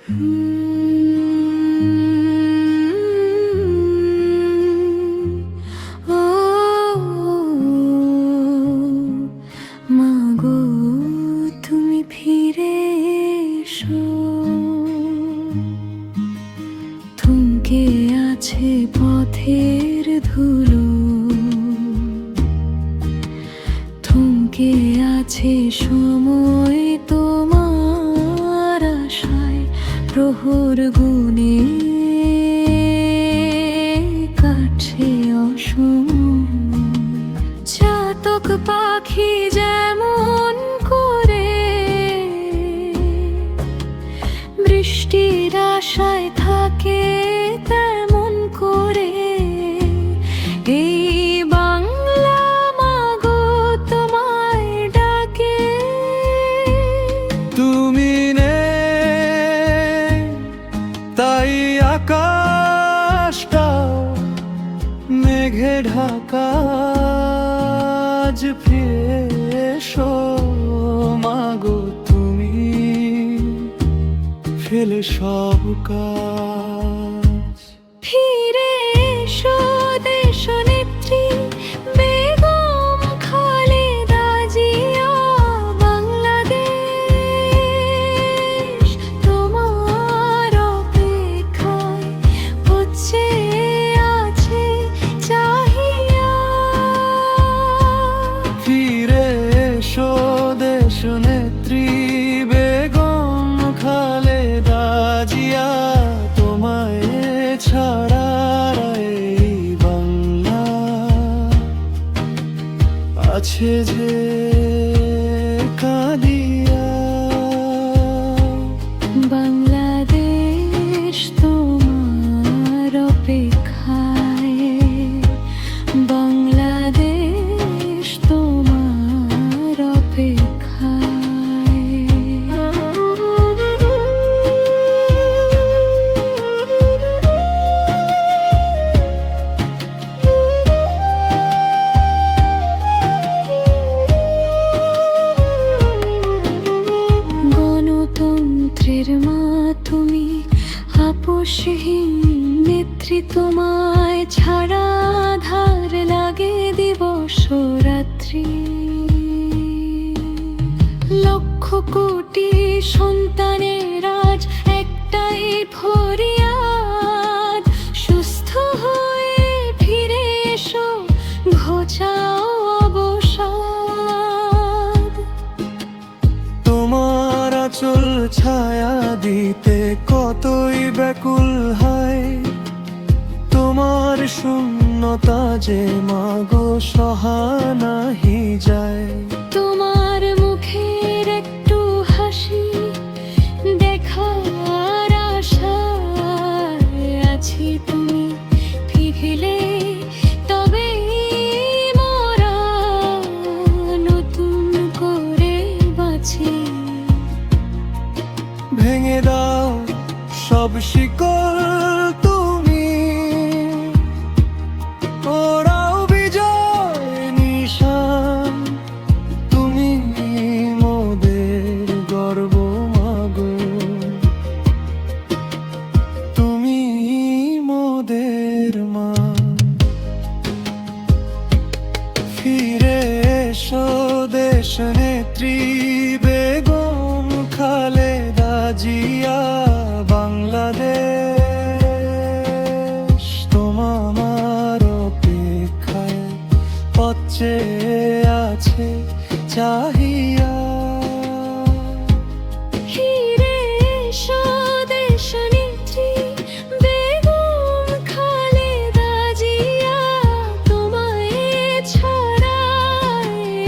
ও মাগো তুমি ফিরে এসো, থমকে আছে পথের ধুলো, থমকে আছে সময় তোমার আশায়, প্রহর গুনে কাটছে অসময়। চাতক পাখি যেমন করে বৃষ্টির আশায় থাকে, তেমন করে এই বাংলা মাগো তোমায় ডাকে। তুমি নেই তাই আকাশটা মেঘে ঢাকা, আজ ফিরে এসো মাগো তুমি, ফেলে সব কাজ। ফিরে এসো দেশনেত্রী বেগম খালেদা জিয়া, বাংলাদেশ তোমার অপেক্ষায় হচ্ছে আছে চাহিয়া। ফিরে এসো দেশনেত্রী বেগম খালেদা জিয়া, তোমায় ছাড়া এই বাংলা আছে যে কাঁদিয়া। বাংলাদেশ তোমার অপেক্ষায়, বাংলাদেশ তোমার অপেক্ষায়। গণতন্ত্রের মা তুমি, আপোষহীন নেত্রী তোমায় ছাড়া আধার লাগে দিবস রাত্রি। লক্ষ কোটি সন্তানের আজ একটাই ফরিয়াদ, সুস্থ হয়ে ফিরে এসো, ঘোচাও অবসাদ। তোমার আঁচল ছায়া দিতে কতই ব্যাকুল হয়, তোমার শূন্যতা যে মাগো সহা নাহি যায়। তোমার মুখের একটু হাসি দেখার আশায় আছি, তুমি ফিরলে তবে মোরা নতুন করে বাঁচি। ভেঙে দাও সব শিকল তুমি, ওরাও বিজয় নিশান, তুমি মোদের গর্ব মাগো, তুমি মোদের মা। ফিরে এসো দেশনেত্রী বেগম খালেদা জিয়া, বাংলাদেশ তোমার অপেক্ষায় পথ চেয়ে আছে চাহিয়া। ফিরে এসো দেশনেত্রী বেগম খালেদা জিয়া, তোমায় ছাড়া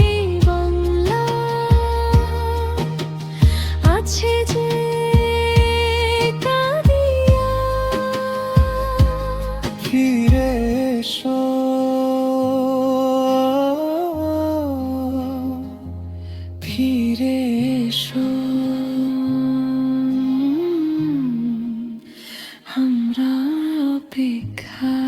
এই বাংলা আছে যে কাঁদিয়া। ফিরে এসো, ফিরে এসো, আমরা অপেক্ষা।